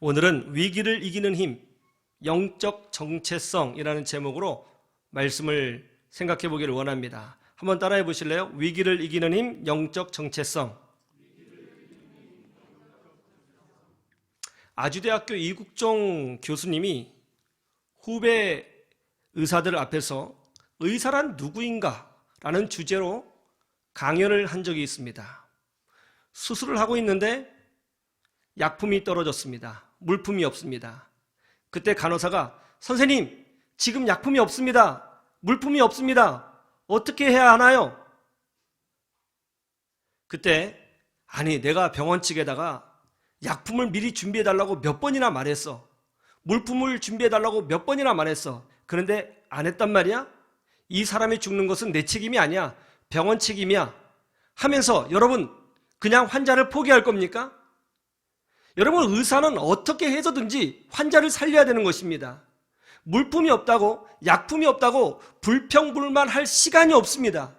오늘은 위기를 이기는 힘, 영적 정체성이라는 제목으로 말씀을 생각해 보기를 원합니다. 한번 따라해 보실래요? 위기를 이기는 힘, 영적 정체성. 아주대학교 이국종 교수님이 후배 의사들 앞에서 의사란 누구인가? 라는 주제로 강연을 한 적이 있습니다. 수술을 하고 있는데 약품이 떨어졌습니다. 물품이 없습니다. 그때 간호사가 선생님, 지금 약품이 없습니다. 물품이 없습니다. 어떻게 해야 하나요? 그때 아니, 내가 병원 측에다가 약품을 미리 준비해달라고 몇 번이나 말했어. 물품을 준비해달라고 몇 번이나 말했어. 그런데 안 했단 말이야? 이 사람이 죽는 것은 내 책임이 아니야. 병원 책임이야. 하면서 여러분, 그냥 환자를 포기할 겁니까? 여러분, 의사는 어떻게 해서든지 환자를 살려야 되는 것입니다. 물품이 없다고, 약품이 없다고 불평불만할 시간이 없습니다.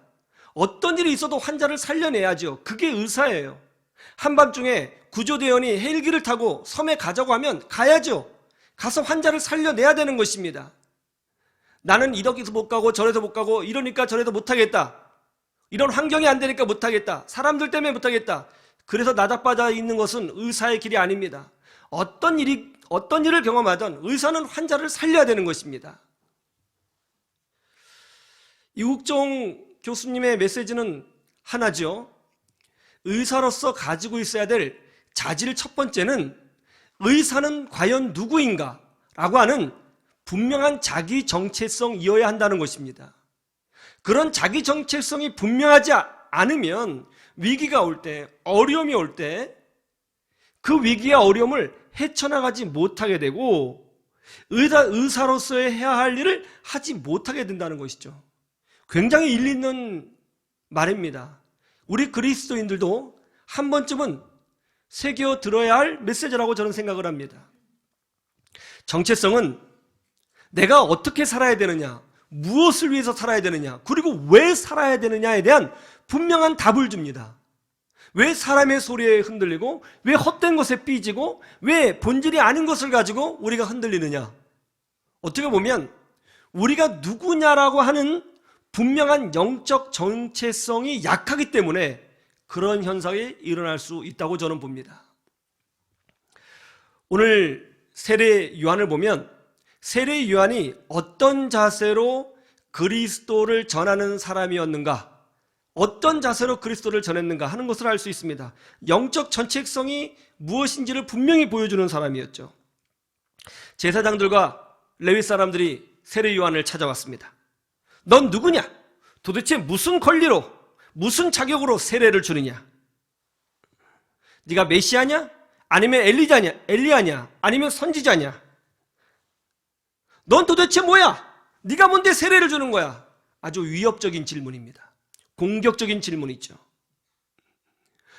어떤 일이 있어도 환자를 살려내야죠. 그게 의사예요. 한밤중에 구조대원이 헬기를 타고 섬에 가자고 하면 가야죠. 가서 환자를 살려내야 되는 것입니다. 나는 이덕에서 못 가고 저래서 못 가고 이러니까 저래서 못하겠다. 이런 환경이 안 되니까 못하겠다. 사람들 때문에 못하겠다. 그래서 나닥빠져 있는 것은 의사의 길이 아닙니다. 어떤 일을 경험하든 의사는 환자를 살려야 되는 것입니다. 이국종 교수님의 메시지는 하나죠. 의사로서 가지고 있어야 될 자질 첫 번째는 의사는 과연 누구인가? 라고 하는 분명한 자기 정체성이어야 한다는 것입니다. 그런 자기 정체성이 분명하지 않으면 위기가 올 때, 어려움이 올 때 그 위기와 어려움을 헤쳐나가지 못하게 되고 의사로서의 해야 할 일을 하지 못하게 된다는 것이죠. 굉장히 일리 있는 말입니다. 우리 그리스도인들도 한 번쯤은 새겨 들어야 할 메시지라고 저는 생각을 합니다. 정체성은 내가 어떻게 살아야 되느냐, 무엇을 위해서 살아야 되느냐, 그리고 왜 살아야 되느냐에 대한 분명한 답을 줍니다. 왜 사람의 소리에 흔들리고, 왜 헛된 것에 삐지고, 왜 본질이 아닌 것을 가지고 우리가 흔들리느냐. 어떻게 보면 우리가 누구냐라고 하는 분명한 영적 정체성이 약하기 때문에 그런 현상이 일어날 수 있다고 저는 봅니다. 오늘 세례 요한을 보면 세례 요한이 어떤 자세로 그리스도를 전하는 사람이었는가, 어떤 자세로 그리스도를 전했는가 하는 것을 알 수 있습니다. 영적 정체성이 무엇인지를 분명히 보여주는 사람이었죠. 제사장들과 레위 사람들이 세례 요한을 찾아왔습니다. 넌 누구냐? 도대체 무슨 권리로, 무슨 자격으로 세례를 주느냐? 네가 메시아냐? 아니면 엘리야냐? 아니면 선지자냐? 넌 도대체 뭐야? 네가 뭔데 세례를 주는 거야? 아주 위협적인 질문입니다. 공격적인 질문이죠.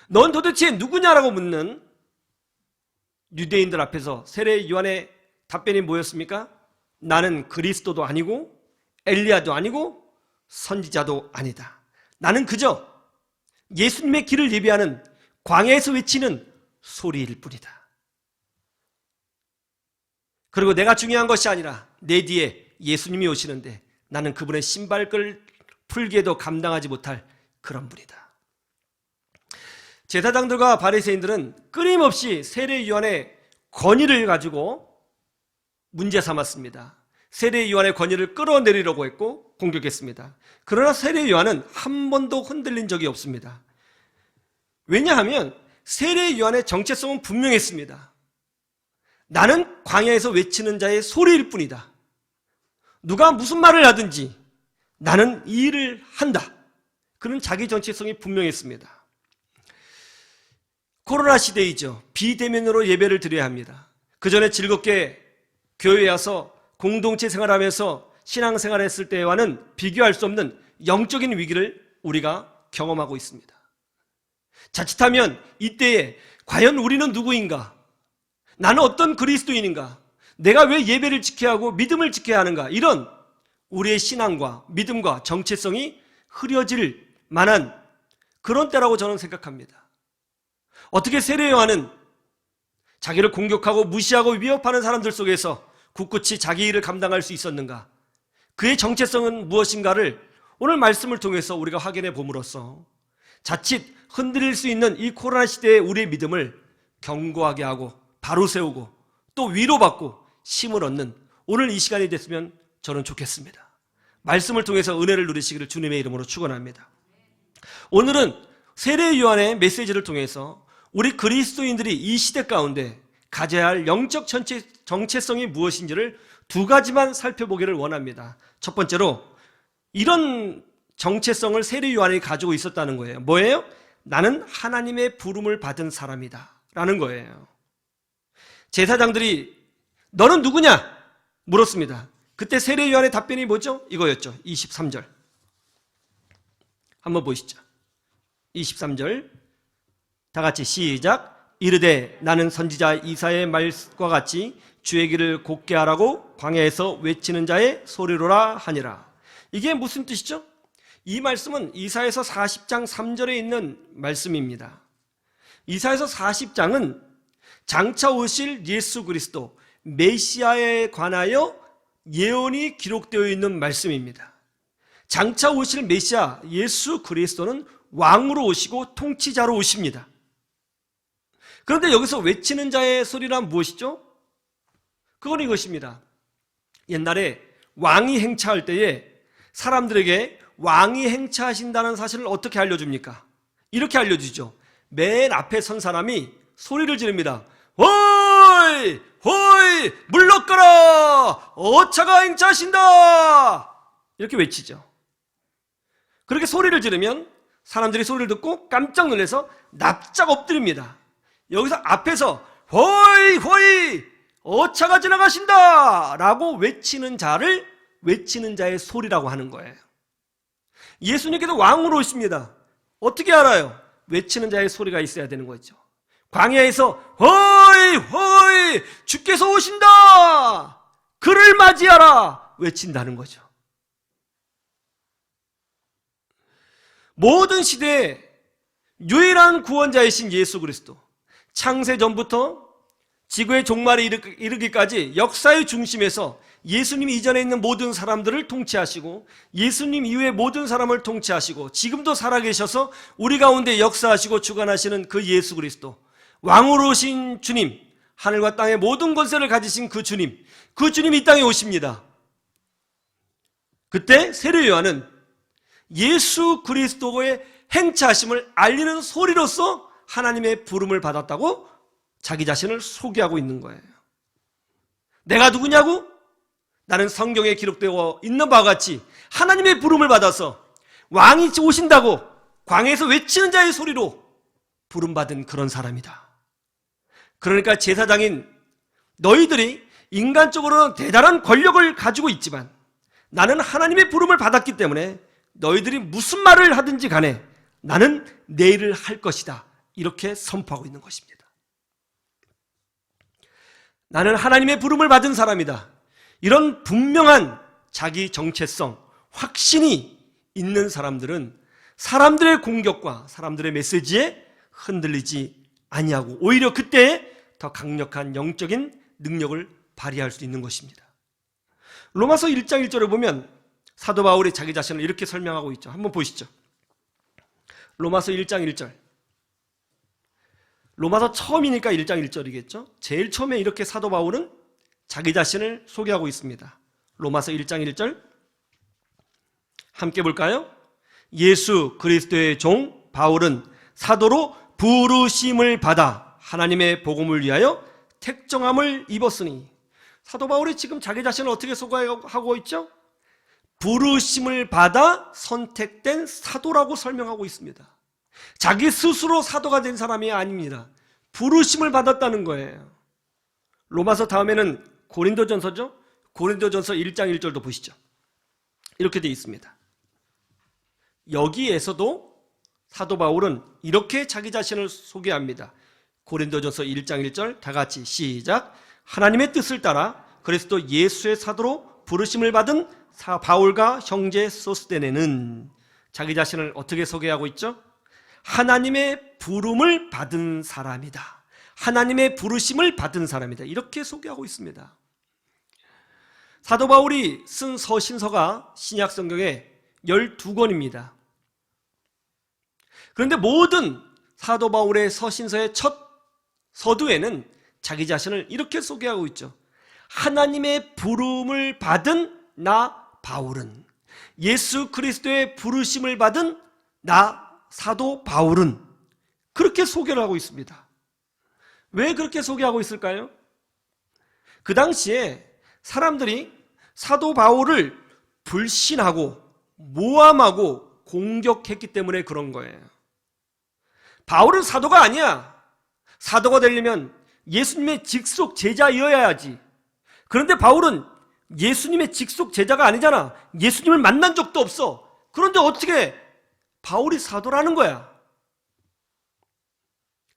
넌 도대체 누구냐라고 묻는 유대인들 앞에서 세례 요한의 답변이 뭐였습니까? 나는 그리스도도 아니고 엘리야도 아니고 선지자도 아니다. 나는 그저 예수님의 길을 예비하는 광야에서 외치는 소리일 뿐이다. 그리고 내가 중요한 것이 아니라 내 뒤에 예수님이 오시는데 나는 그분의 신발끈을 풀기에도 감당하지 못할 그런 분이다. 제사장들과 바리새인들은 끊임없이 세례 요한의 권위를 가지고 문제 삼았습니다. 세례 요한의 권위를 끌어내리려고 했고 공격했습니다. 그러나 세례 요한은 한 번도 흔들린 적이 없습니다. 왜냐하면 세례 요한의 정체성은 분명했습니다. 나는 광야에서 외치는 자의 소리일 뿐이다. 누가 무슨 말을 하든지 나는 이 일을 한다. 그런 자기 정체성이 분명했습니다. 코로나 시대이죠. 비대면으로 예배를 드려야 합니다. 그 전에 즐겁게 교회에 와서 공동체 생활하면서 신앙생활을 했을 때와는 비교할 수 없는 영적인 위기를 우리가 경험하고 있습니다. 자칫하면 이때에 과연 우리는 누구인가? 나는 어떤 그리스도인인가? 내가 왜 예배를 지켜야 하고 믿음을 지켜야 하는가? 이런 우리의 신앙과 믿음과 정체성이 흐려질 만한 그런 때라고 저는 생각합니다. 어떻게 세례 요한은 자기를 공격하고 무시하고 위협하는 사람들 속에서 굳굳이 자기 일을 감당할 수 있었는가? 그의 정체성은 무엇인가를 오늘 말씀을 통해서 우리가 확인해 봄으로써 자칫 흔들릴 수 있는 이 코로나 시대의 우리의 믿음을 견고하게 하고 바로 세우고 또 위로받고 힘을 얻는 오늘 이 시간이 됐으면 저는 좋겠습니다. 말씀을 통해서 은혜를 누리시기를 주님의 이름으로 축원합니다. 오늘은 세례 요한의 메시지를 통해서 우리 그리스도인들이 이 시대 가운데 가져야 할 영적 정체성이 무엇인지를 두 가지만 살펴보기를 원합니다. 첫 번째로 이런 정체성을 세례 요한이 가지고 있었다는 거예요. 뭐예요? 나는 하나님의 부름을 받은 사람이다 라는 거예요. 제사장들이 너는 누구냐? 물었습니다. 그때 세례 요한의 답변이 뭐죠? 이거였죠. 23절 한번 보시죠. 23절 다 같이 시작. 이르되 나는 선지자 이사야의 말과 같이 주의 길을 곧게 하라고 광야에서 외치는 자의 소리로라 하니라. 이게 무슨 뜻이죠? 이 말씀은 이사야서 40장 3절에 있는 말씀입니다. 이사야서 40장은 장차 오실 예수 그리스도 메시아에 관하여 예언이 기록되어 있는 말씀입니다. 장차 오실 메시아 예수 그리스도는 왕으로 오시고 통치자로 오십니다. 그런데 여기서 외치는 자의 소리란 무엇이죠? 그건 이것입니다. 옛날에 왕이 행차할 때에 사람들에게 왕이 행차하신다는 사실을 어떻게 알려줍니까? 이렇게 알려주죠. 맨 앞에 선 사람이 소리를 지릅니다. 호이! 호이! 물러가라! 어차가 행차하신다! 이렇게 외치죠. 그렇게 소리를 지르면 사람들이 소리를 듣고 깜짝 놀라서 납작 엎드립니다. 여기서 앞에서 호이! 호이! 어차가 지나가신다! 라고 외치는 자의 소리라고 하는 거예요. 예수님께서 왕으로 오십니다. 어떻게 알아요? 외치는 자의 소리가 있어야 되는 거죠. 광야에서 호이! 호이! 주께서 오신다! 그를 맞이하라! 외친다는 거죠. 모든 시대에 유일한 구원자이신 예수 그리스도, 창세 전부터 지구의 종말에 이르기까지 역사의 중심에서 예수님 이전에 있는 모든 사람들을 통치하시고 예수님 이후의 모든 사람을 통치하시고 지금도 살아계셔서 우리 가운데 역사하시고 주관하시는 그 예수 그리스도, 왕으로 오신 주님, 하늘과 땅의 모든 권세를 가지신 그 주님 이 땅에 오십니다. 그때 세례 요한은 예수 그리스도의 행차하심을 알리는 소리로서 하나님의 부름을 받았다고 자기 자신을 소개하고 있는 거예요. 내가 누구냐고? 나는 성경에 기록되어 있는 바와 같이 하나님의 부름을 받아서 왕이 오신다고 광야에서 외치는 자의 소리로 부름받은 그런 사람이다. 그러니까 제사장인 너희들이 인간적으로는 대단한 권력을 가지고 있지만 나는 하나님의 부름을 받았기 때문에 너희들이 무슨 말을 하든지 간에 나는 내 일을 할 것이다. 이렇게 선포하고 있는 것입니다. 나는 하나님의 부름을 받은 사람이다. 이런 분명한 자기 정체성, 확신이 있는 사람들은 사람들의 공격과 사람들의 메시지에 흔들리지 아니하고 오히려 그때 더 강력한 영적인 능력을 발휘할 수 있는 것입니다. 로마서 1장 1절에 보면 사도 바울이 자기 자신을 이렇게 설명하고 있죠. 한번 보시죠. 로마서 1장 1절. 로마서 처음이니까 1장 1절이겠죠. 제일 처음에 이렇게 사도 바울은 자기 자신을 소개하고 있습니다. 로마서 1장 1절 함께 볼까요? 예수 그리스도의 종 바울은 사도로 부르심을 받아 하나님의 복음을 위하여 택정함을 입었으니. 사도 바울이 지금 자기 자신을 어떻게 소개하고 있죠? 부르심을 받아 선택된 사도라고 설명하고 있습니다. 자기 스스로 사도가 된 사람이 아닙니다. 부르심을 받았다는 거예요. 로마서 다음에는 고린도전서죠. 고린도전서 1장 1절도 보시죠. 이렇게 되어 있습니다. 여기에서도 사도 바울은 이렇게 자기 자신을 소개합니다. 고린도전서 1장 1절 다 같이 시작. 하나님의 뜻을 따라 그리스도 예수의 사도로 부르심을 받은 바울과 형제 소스데네는 자기 자신을 어떻게 소개하고 있죠? 하나님의 부름을 받은 사람이다. 하나님의 부르심을 받은 사람이다. 이렇게 소개하고 있습니다. 사도 바울이 쓴 서신서가 신약 성경에 12권입니다. 그런데 모든 사도 바울의 서신서의 첫 서두에는 자기 자신을 이렇게 소개하고 있죠. 하나님의 부름을 받은 나 바울은, 예수 그리스도의 부르심을 받은 나 사도 바울은, 그렇게 소개를 하고 있습니다. 왜 그렇게 소개하고 있을까요? 그 당시에 사람들이 사도 바울을 불신하고 모함하고 공격했기 때문에 그런 거예요. 바울은 사도가 아니야. 사도가 되려면 예수님의 직속 제자여야지. 그런데 바울은 예수님의 직속 제자가 아니잖아. 예수님을 만난 적도 없어. 그런데 어떻게 바울이 사도라는 거야?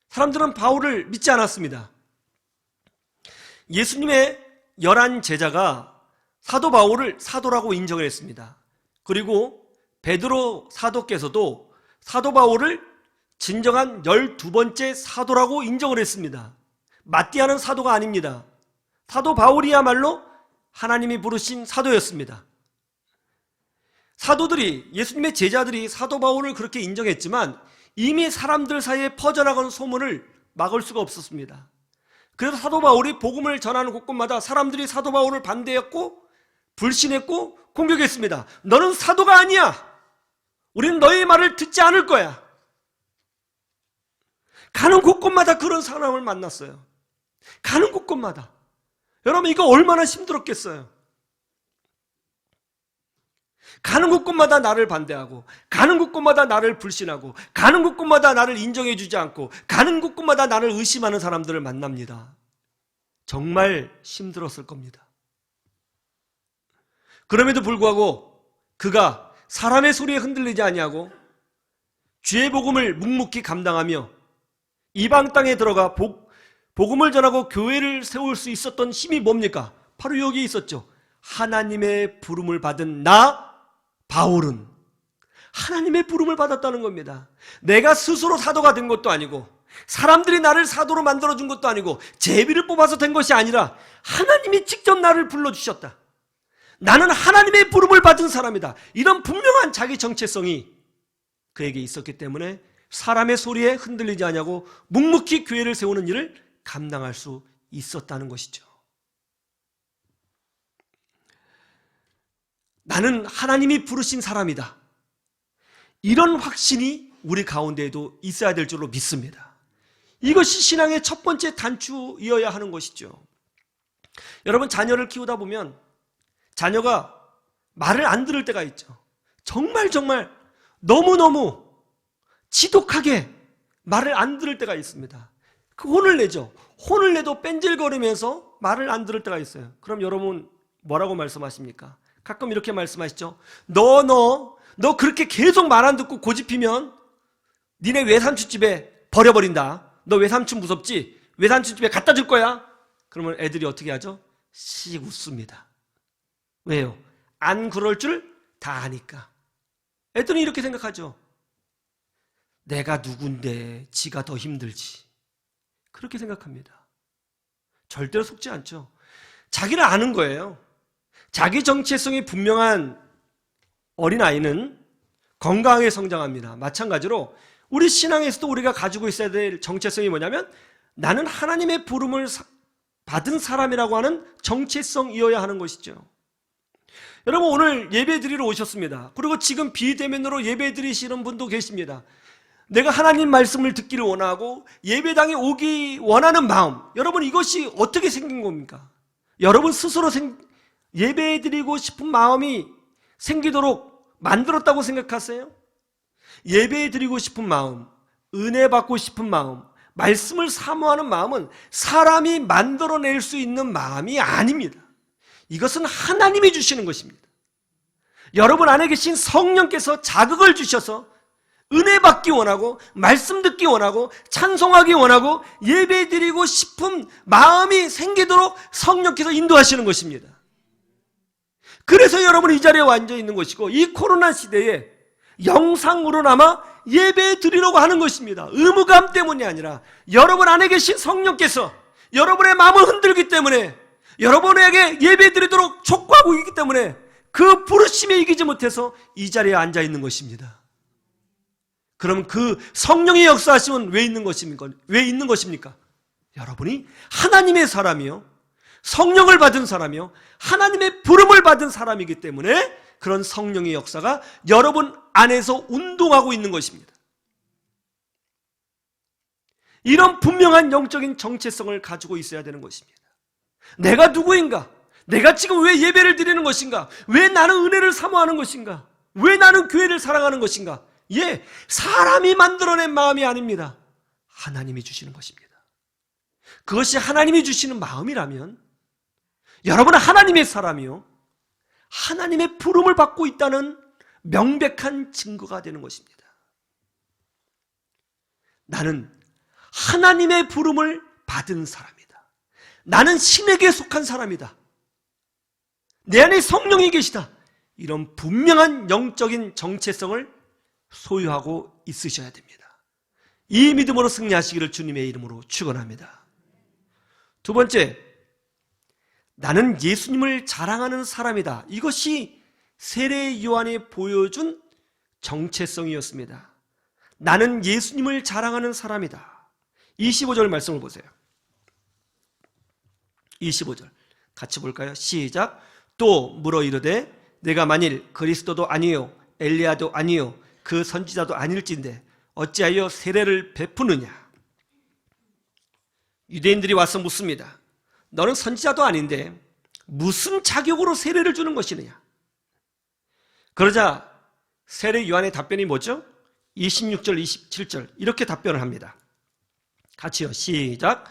사람들은 바울을 믿지 않았습니다. 예수님의 11 제자가 사도 바울을 사도라고 인정을 했습니다. 그리고 베드로 사도께서도 사도 바울을 진정한 12번째 사도라고 인정을 했습니다. 마띠아는 사도가 아닙니다. 사도 바울이야말로 하나님이 부르신 사도였습니다. 사도들이, 예수님의 제자들이 사도 바울을 그렇게 인정했지만 이미 사람들 사이에 퍼져나간 소문을 막을 수가 없었습니다. 그래서 사도 바울이 복음을 전하는 곳곳마다 사람들이 사도 바울을 반대했고 불신했고 공격했습니다. 너는 사도가 아니야. 우리는 너의 말을 듣지 않을 거야. 가는 곳곳마다 그런 사람을 만났어요. 가는 곳곳마다. 여러분, 이거 얼마나 힘들었겠어요. 가는 곳곳마다 나를 반대하고, 가는 곳곳마다 나를 불신하고, 가는 곳곳마다 나를 인정해 주지 않고, 가는 곳곳마다 나를 의심하는 사람들을 만납니다. 정말 힘들었을 겁니다. 그럼에도 불구하고 그가 사람의 소리에 흔들리지 아니하고 주의 복음을 묵묵히 감당하며 이방 땅에 들어가 복음을 전하고 교회를 세울 수 있었던 힘이 뭡니까? 바로 여기 있었죠. 하나님의 부름을 받은 나 바울은 하나님의 부름을 받았다는 겁니다. 내가 스스로 사도가 된 것도 아니고 사람들이 나를 사도로 만들어준 것도 아니고 제비를 뽑아서 된 것이 아니라 하나님이 직접 나를 불러주셨다. 나는 하나님의 부름을 받은 사람이다. 이런 분명한 자기 정체성이 그에게 있었기 때문에 사람의 소리에 흔들리지 않냐고 묵묵히 교회를 세우는 일을 감당할 수 있었다는 것이죠. 나는 하나님이 부르신 사람이다. 이런 확신이 우리 가운데에도 있어야 될 줄로 믿습니다. 이것이 신앙의 첫 번째 단추이어야 하는 것이죠. 여러분, 자녀를 키우다 보면 자녀가 말을 안 들을 때가 있죠. 정말 너무너무 지독하게 말을 안 들을 때가 있습니다. 그 혼을 내죠. 혼을 내도 뺀질거리면서 말을 안 들을 때가 있어요. 그럼 여러분 뭐라고 말씀하십니까? 가끔 이렇게 말씀하시죠. 너 그렇게 계속 말 안 듣고 고집피면 니네 외삼촌집에 버려버린다. 너 외삼촌 무섭지? 외삼촌집에 갖다 줄 거야. 그러면 애들이 어떻게 하죠? 씩 웃습니다. 왜요? 안 그럴 줄 다 아니까. 애들은 이렇게 생각하죠. 내가 누군데 지가 더 힘들지. 그렇게 생각합니다. 절대로 속지 않죠. 자기를 아는 거예요. 자기 정체성이 분명한 어린아이는 건강하게 성장합니다. 마찬가지로 우리 신앙에서도 우리가 가지고 있어야 될 정체성이 뭐냐면 나는 하나님의 부름을 받은 사람이라고 하는 정체성이어야 하는 것이죠. 여러분, 오늘 예배 드리러 오셨습니다. 그리고 지금 비대면으로 예배 드리시는 분도 계십니다. 내가 하나님 말씀을 듣기를 원하고 예배당에 오기 원하는 마음, 여러분 이것이 어떻게 생긴 겁니까? 여러분 스스로 예배 드리고 싶은 마음이 생기도록 만들었다고 생각하세요? 예배 드리고 싶은 마음, 은혜 받고 싶은 마음, 말씀을 사모하는 마음은 사람이 만들어낼 수 있는 마음이 아닙니다. 이것은 하나님이 주시는 것입니다. 여러분 안에 계신 성령께서 자극을 주셔서 은혜 받기 원하고 말씀 듣기 원하고 찬송하기 원하고 예배드리고 싶은 마음이 생기도록 성령께서 인도하시는 것입니다. 그래서 여러분이 이 자리에 앉아 있는 것이고 이 코로나 시대에 영상으로나마 예배 드리려고 하는 것입니다. 의무감 때문이 아니라 여러분 안에 계신 성령께서 여러분의 마음을 흔들기 때문에, 여러분에게 예배 드리도록 촉구하고 있기 때문에 그 부르심에 이기지 못해서 이 자리에 앉아 있는 것입니다. 그럼 그 성령의 역사하심은 왜 있는 것입니까? 왜 있는 것입니까? 여러분이 하나님의 사람이요, 성령을 받은 사람이요, 하나님의 부름을 받은 사람이기 때문에 그런 성령의 역사가 여러분 안에서 운동하고 있는 것입니다. 이런 분명한 영적인 정체성을 가지고 있어야 되는 것입니다. 내가 누구인가? 내가 지금 왜 예배를 드리는 것인가? 왜 나는 은혜를 사모하는 것인가? 왜 나는 교회를 사랑하는 것인가? 예, 사람이 만들어낸 마음이 아닙니다. 하나님이 주시는 것입니다. 그것이 하나님이 주시는 마음이라면 여러분은 하나님의 사람이요, 하나님의 부름을 받고 있다는 명백한 증거가 되는 것입니다. 나는 하나님의 부름을 받은 사람이다. 나는 신에게 속한 사람이다. 내 안에 성령이 계시다. 이런 분명한 영적인 정체성을 소유하고 있으셔야 됩니다. 이 믿음으로 승리하시기를 주님의 이름으로 축원합니다. 두 번째, 나는 예수님을 자랑하는 사람이다. 이것이 세례 요한이 보여준 정체성이었습니다. 나는 예수님을 자랑하는 사람이다. 25절 말씀을 보세요. 25절 같이 볼까요? 시작. 또 물어 이르되 내가 만일 그리스도도 아니요 엘리야도 아니요 그 선지자도 아닐진데 어찌하여 세례를 베푸느냐. 유대인들이 와서 묻습니다. 너는 선지자도 아닌데 무슨 자격으로 세례를 주는 것이느냐. 그러자 세례 요한의 답변이 뭐죠? 26절 27절 이렇게 답변을 합니다. 같이요. 시작.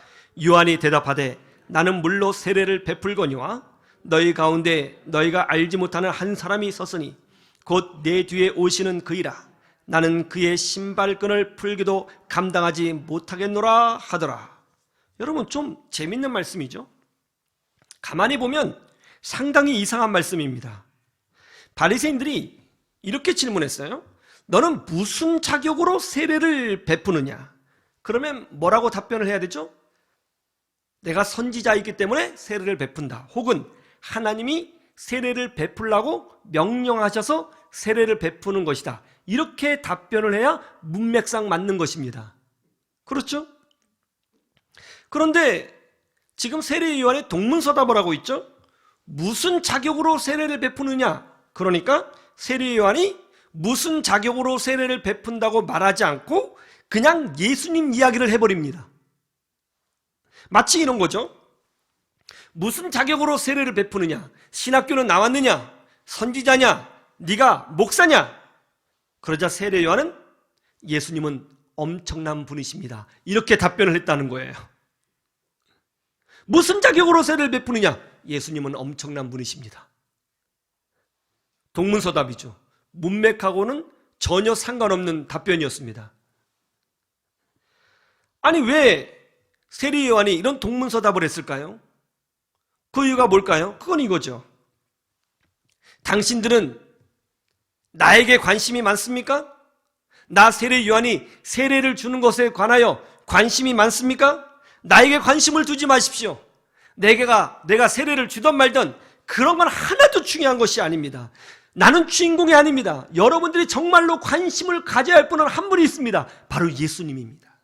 요한이 대답하되 나는 물로 세례를 베풀거니와 너희 가운데 너희가 알지 못하는 한 사람이 섰으니 곧 내 뒤에 오시는 그이라. 나는 그의 신발끈을 풀기도 감당하지 못하겠노라 하더라. 여러분, 좀 재밌는 말씀이죠? 가만히 보면 상당히 이상한 말씀입니다. 바리새인들이 이렇게 질문했어요. 너는 무슨 자격으로 세례를 베푸느냐? 그러면 뭐라고 답변을 해야 되죠? 내가 선지자이기 때문에 세례를 베푼다. 혹은 하나님이 세례를 베풀라고 명령하셔서 세례를 베푸는 것이다. 이렇게 답변을 해야 문맥상 맞는 것입니다. 그렇죠? 그런데 지금 세례 요한의 동문서답을 하고 있죠? 무슨 자격으로 세례를 베푸느냐? 그러니까 세례 요한이 무슨 자격으로 세례를 베푼다고 말하지 않고 그냥 예수님 이야기를 해버립니다. 마치 이런 거죠. 무슨 자격으로 세례를 베푸느냐? 신학교는 나왔느냐? 선지자냐? 네가 목사냐? 그러자 세례 요한은 예수님은 엄청난 분이십니다. 이렇게 답변을 했다는 거예요. 무슨 자격으로 세례를 베푸느냐? 예수님은 엄청난 분이십니다. 동문서답이죠. 문맥하고는 전혀 상관없는 답변이었습니다. 아니, 왜 세례 요한이 이런 동문서답을 했을까요? 그 이유가 뭘까요? 그건 이거죠. 당신들은 나에게 관심이 많습니까? 나 세례 요한이 세례를 주는 것에 관하여 관심이 많습니까? 나에게 관심을 두지 마십시오. 내가 세례를 주던 말던 그런 건 하나도 중요한 것이 아닙니다. 나는 주인공이 아닙니다. 여러분들이 정말로 관심을 가져야 할 분은 한 분이 있습니다. 바로 예수님입니다.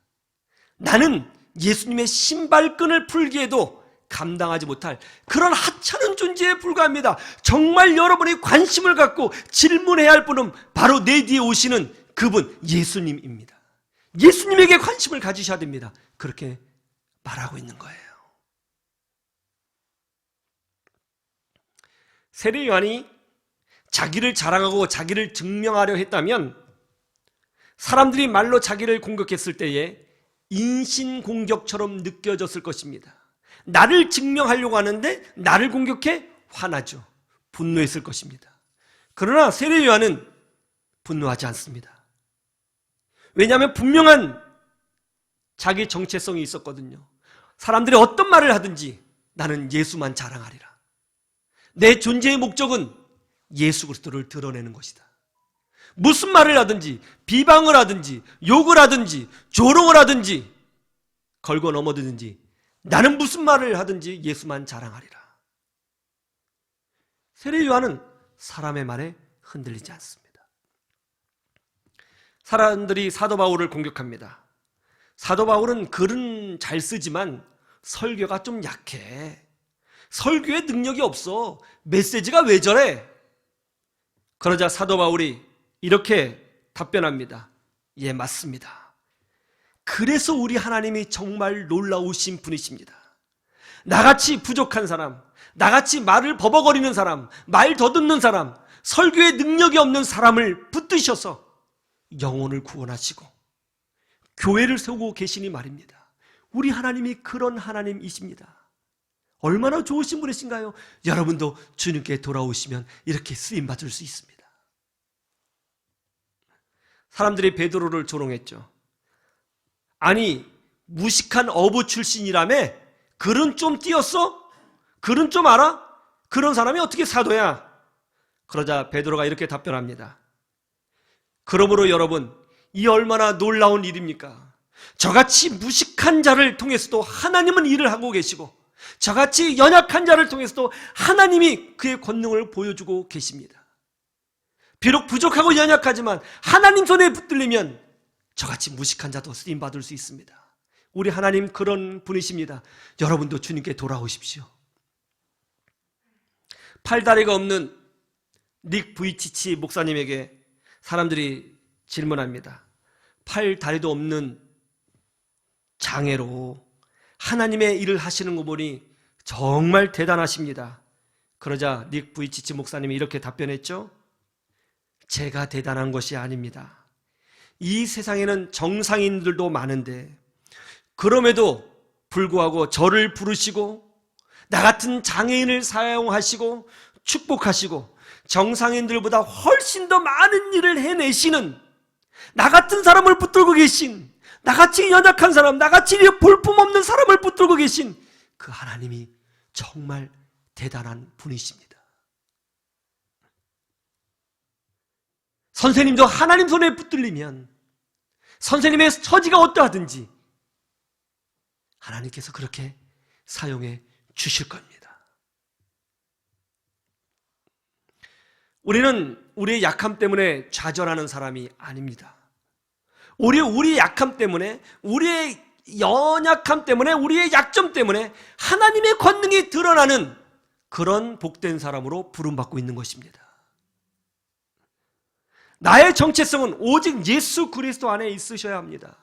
나는 예수님의 신발끈을 풀기에도 감당하지 못할 그런 하찮은 존재에 불과합니다. 정말 여러분이 관심을 갖고 질문해야 할 분은 바로 내 뒤에 오시는 그분 예수님입니다. 예수님에게 관심을 가지셔야 됩니다. 그렇게 말하고 있는 거예요. 세례 요한이 자기를 자랑하고 자기를 증명하려 했다면 사람들이 말로 자기를 공격했을 때에 인신공격처럼 느껴졌을 것입니다. 나를 증명하려고 하는데 나를 공격해? 화나죠. 분노했을 것입니다. 그러나 세례 요한은 분노하지 않습니다. 왜냐하면 분명한 자기 정체성이 있었거든요. 사람들이 어떤 말을 하든지 나는 예수만 자랑하리라. 내 존재의 목적은 예수 그리스도를 드러내는 것이다. 무슨 말을 하든지 비방을 하든지 욕을 하든지 조롱을 하든지 걸고 넘어드든지 나는 무슨 말을 하든지 예수만 자랑하리라. 세례 요한은 사람의 말에 흔들리지 않습니다. 사람들이 사도 바울을 공격합니다. 사도 바울은 글은 잘 쓰지만 설교가 좀 약해. 설교에 능력이 없어. 메시지가 왜 저래? 그러자 사도 바울이 이렇게 답변합니다. 예, 맞습니다. 그래서 우리 하나님이 정말 놀라우신 분이십니다. 나같이 부족한 사람, 나같이 말을 버벅거리는 사람, 말 더듬는 사람, 설교에 능력이 없는 사람을 붙드셔서 영혼을 구원하시고 교회를 세우고 계시니 말입니다. 우리 하나님이 그런 하나님이십니다. 얼마나 좋으신 분이신가요? 여러분도 주님께 돌아오시면 이렇게 쓰임받을 수 있습니다. 사람들이 베드로를 조롱했죠. 아니, 무식한 어부 출신이라며? 글은 좀 띄었어? 글은 좀 알아? 그런 사람이 어떻게 사도야? 그러자 베드로가 이렇게 답변합니다. 그러므로 여러분, 이 얼마나 놀라운 일입니까? 저같이 무식한 자를 통해서도 하나님은 일을 하고 계시고 저같이 연약한 자를 통해서도 하나님이 그의 권능을 보여주고 계십니다. 비록 부족하고 연약하지만 하나님 손에 붙들리면 저같이 무식한 자도 쓰임받을 수 있습니다. 우리 하나님 그런 분이십니다. 여러분도 주님께 돌아오십시오. 팔다리가 없는 닉 부이치치 목사님에게 사람들이 질문합니다. 팔다리도 없는 장애로 하나님의 일을 하시는 거 보니 정말 대단하십니다. 그러자 닉 부이치치 목사님이 이렇게 답변했죠. 제가 대단한 것이 아닙니다. 이 세상에는 정상인들도 많은데 그럼에도 불구하고 저를 부르시고 나 같은 장애인을 사용하시고 축복하시고 정상인들보다 훨씬 더 많은 일을 해내시는 나 같은 사람을 붙들고 계신, 나같이 연약한 사람, 나같이 볼품없는 사람을 붙들고 계신 그 하나님이 정말 대단한 분이십니다. 선생님도 하나님 손에 붙들리면 선생님의 처지가 어떠하든지 하나님께서 그렇게 사용해 주실 겁니다. 우리는 우리의 약함 때문에 좌절하는 사람이 아닙니다. 우리의 약함 때문에, 우리의 연약함 때문에, 우리의 약점 때문에 하나님의 권능이 드러나는 그런 복된 사람으로 부름받고 있는 것입니다. 나의 정체성은 오직 예수 그리스도 안에 있으셔야 합니다.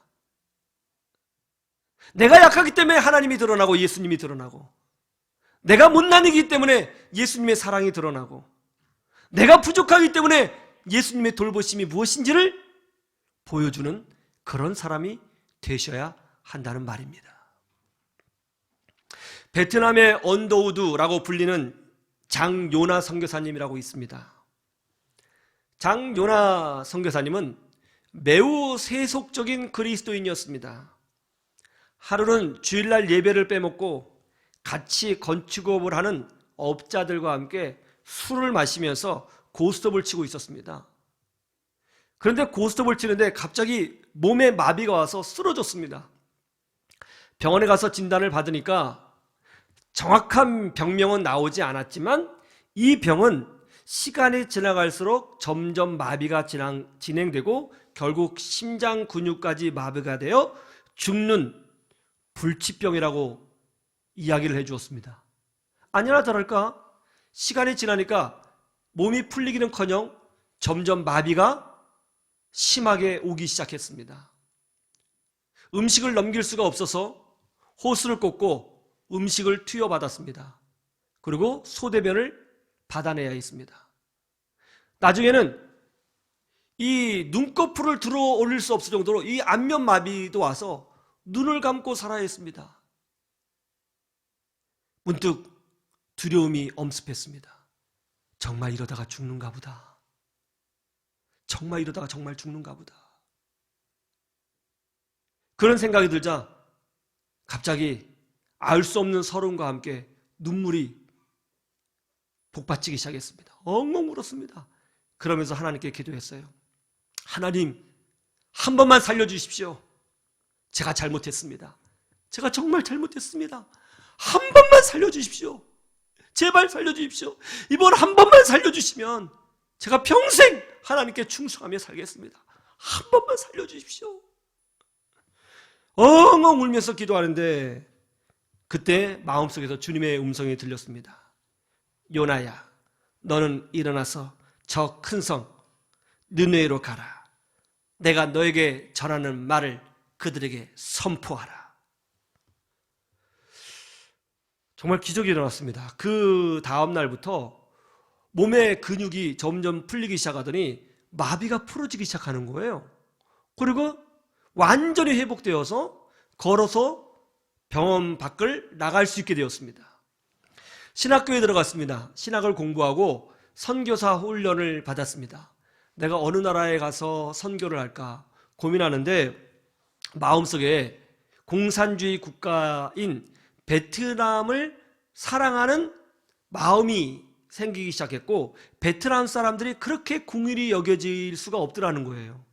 내가 약하기 때문에 하나님이 드러나고 예수님이 드러나고, 내가 못난이기 때문에 예수님의 사랑이 드러나고, 내가 부족하기 때문에 예수님의 돌보심이 무엇인지를 보여주는 그런 사람이 되셔야 한다는 말입니다. 베트남의 언더우드라고 불리는 장요나 선교사님이라고 있습니다. 장요나 선교사님은 매우 세속적인 그리스도인이었습니다. 하루는 주일날 예배를 빼먹고 같이 건축업을 하는 업자들과 함께 술을 마시면서 고스톱을 치고 있었습니다. 그런데 고스톱을 치는데 갑자기 몸에 마비가 와서 쓰러졌습니다. 병원에 가서 진단을 받으니까 정확한 병명은 나오지 않았지만 이 병은 시간이 지나갈수록 점점 마비가 진행되고 결국 심장 근육까지 마비가 되어 죽는 불치병이라고 이야기를 해주었습니다. 아니나 다를까 시간이 지나니까 몸이 풀리기는커녕 점점 마비가 심하게 오기 시작했습니다. 음식을 넘길 수가 없어서 호스를 꽂고 음식을 투여받았습니다. 그리고 소대변을 받아내야 했습니다. 나중에는 이 눈꺼풀을 들어 올릴 수 없을 정도로 이 안면마비도 와서 눈을 감고 살아야 했습니다. 문득 두려움이 엄습했습니다. 정말 이러다가 죽는가 보다. 정말 이러다가 정말 죽는가 보다. 그런 생각이 들자 갑자기 알 수 없는 서름과 함께 눈물이 복받치기 시작했습니다. 엉엉 울었습니다. 그러면서 하나님께 기도했어요. 하나님, 한 번만 살려주십시오. 제가 잘못했습니다. 제가 정말 잘못했습니다. 한 번만 살려주십시오. 제발 살려주십시오. 이번 한 번만 살려주시면 제가 평생 하나님께 충성하며 살겠습니다. 한 번만 살려주십시오. 엉엉 울면서 기도하는데 그때 마음속에서 주님의 음성이 들렸습니다. 요나야, 너는 일어나서 저 큰 성 느느웨로 가라. 내가 너에게 전하는 말을 그들에게 선포하라. 정말 기적이 일어났습니다. 그 다음 날부터 몸의 근육이 점점 풀리기 시작하더니 마비가 풀어지기 시작하는 거예요. 그리고 완전히 회복되어서 걸어서 병원 밖을 나갈 수 있게 되었습니다. 신학교에 들어갔습니다. 신학을 공부하고 선교사 훈련을 받았습니다. 내가 어느 나라에 가서 선교를 할까 고민하는데 마음속에 공산주의 국가인 베트남을 사랑하는 마음이 생기기 시작했고 베트남 사람들이 그렇게 궁일이 여겨질 수가 없더라는 거예요.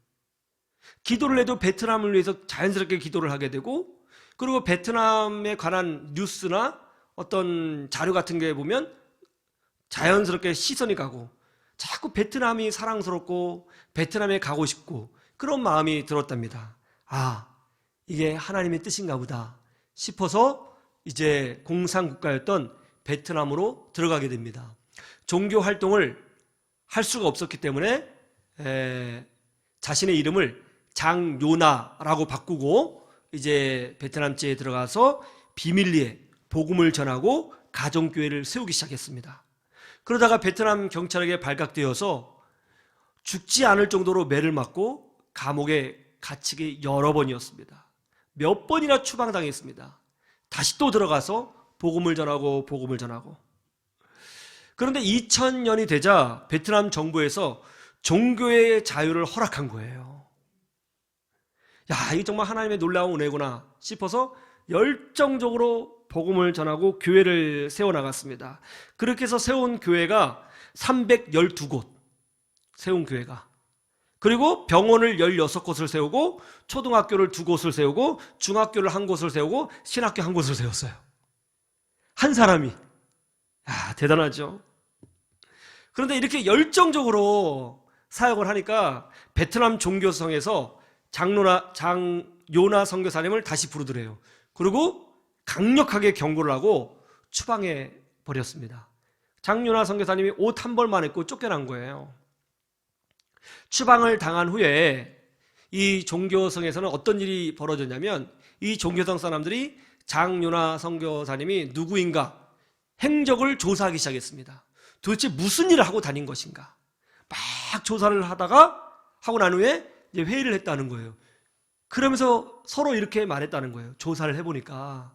기도를 해도 베트남을 위해서 자연스럽게 기도를 하게 되고 그리고 베트남에 관한 뉴스나 어떤 자료 같은 게 보면 자연스럽게 시선이 가고 자꾸 베트남이 사랑스럽고 베트남에 가고 싶고 그런 마음이 들었답니다. 아, 이게 하나님의 뜻인가 보다 싶어서 이제 공산국가였던 베트남으로 들어가게 됩니다. 종교 활동을 할 수가 없었기 때문에 자신의 이름을 장요나라고 바꾸고 이제 베트남지에 들어가서 비밀리에 복음을 전하고 가정교회를 세우기 시작했습니다. 그러다가 베트남 경찰에게 발각되어서 죽지 않을 정도로 매를 맞고 감옥에 갇히기 여러 번이었습니다. 몇 번이나 추방당했습니다. 다시 또 들어가서 복음을 전하고 복음을 전하고. 그런데 2000년이 되자 베트남 정부에서 종교의 자유를 허락한 거예요. 야, 이게 정말 하나님의 놀라운 은혜구나 싶어서 열정적으로 복음을 전하고 교회를 세워나갔습니다. 그렇게 해서 세운 교회가 312곳 세운 교회가, 그리고 병원을 16곳을 세우고 초등학교를 2곳을 세우고 중학교를 1곳을 세우고 신학교 1곳을 세웠어요. 한 사람이. 야, 대단하죠. 그런데 이렇게 열정적으로 사역을 하니까 베트남 종교성에서 장요나 선교사님을 다시 부르더래요. 그리고 강력하게 경고를 하고 추방해 버렸습니다. 장요나 선교사님이 옷 한 벌만 입고 쫓겨난 거예요. 추방을 당한 후에 이 종교성에서는 어떤 일이 벌어졌냐면 이 종교성 사람들이 장요나 선교사님이 누구인가 행적을 조사하기 시작했습니다. 도대체 무슨 일을 하고 다닌 것인가 막 조사를 하고 난 후에 이제 회의를 했다는 거예요. 그러면서 서로 이렇게 말했다는 거예요. 조사를 해보니까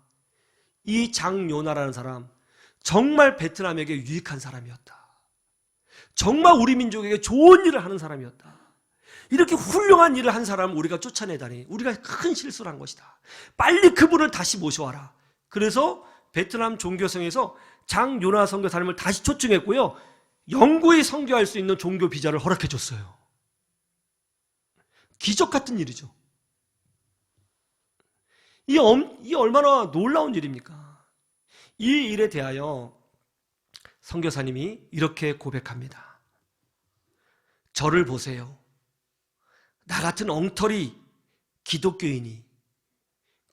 이 장요나라는 사람 정말 베트남에게 유익한 사람이었다. 정말 우리 민족에게 좋은 일을 하는 사람이었다. 이렇게 훌륭한 일을 한 사람을 우리가 쫓아내다니 우리가 큰 실수를 한 것이다. 빨리 그분을 다시 모셔와라. 그래서 베트남 종교성에서 장요나 선교사님을 다시 초청했고요. 영구히 선교할 수 있는 종교 비자를 허락해 줬어요. 기적 같은 일이죠. 이 얼마나 놀라운 일입니까? 이 일에 대하여 선교사님이 이렇게 고백합니다. 저를 보세요. 나 같은 엉터리 기독교인이,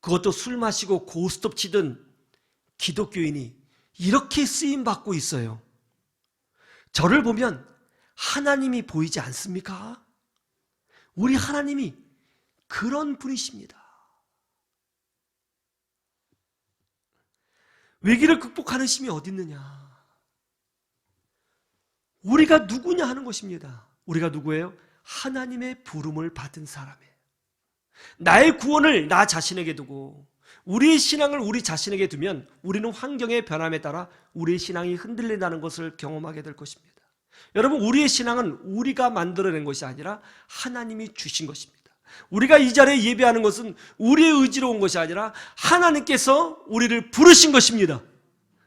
그것도 술 마시고 고스톱 치던 기독교인이 이렇게 쓰임받고 있어요. 저를 보면 하나님이 보이지 않습니까? 우리 하나님이 그런 분이십니다. 위기를 극복하는 힘이 어디 있느냐? 우리가 누구냐 하는 것입니다. 우리가 누구예요? 하나님의 부름을 받은 사람이에요. 나의 구원을 나 자신에게 두고 우리의 신앙을 우리 자신에게 두면 우리는 환경의 변함에 따라 우리의 신앙이 흔들린다는 것을 경험하게 될 것입니다. 여러분, 우리의 신앙은 우리가 만들어낸 것이 아니라 하나님이 주신 것입니다. 우리가 이 자리에 예배하는 것은 우리의 의지로 온 것이 아니라 하나님께서 우리를 부르신 것입니다.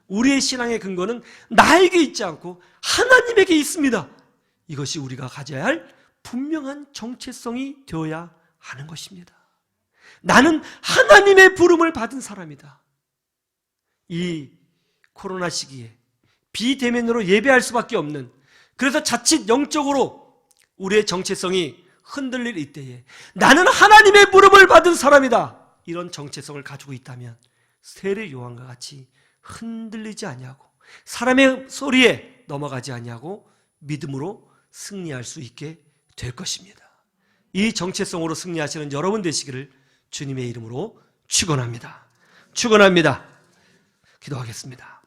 우리의 신앙의 근거는 나에게 있지 않고 하나님에게 있습니다. 이것이 우리가 가져야 할 분명한 정체성이 되어야 하는 것입니다. 나는 하나님의 부름을 받은 사람이다. 이 코로나 시기에 비대면으로 예배할 수밖에 없는, 그래서 자칫 영적으로 우리의 정체성이 흔들릴 이때에 나는 하나님의 부름을 받은 사람이다, 이런 정체성을 가지고 있다면 세례 요한과 같이 흔들리지 아니하고 사람의 소리에 넘어가지 아니하고 믿음으로 승리할 수 있게 될 것입니다. 이 정체성으로 승리하시는 여러분 되시기를 주님의 이름으로 축원합니다. 축원합니다. 기도하겠습니다.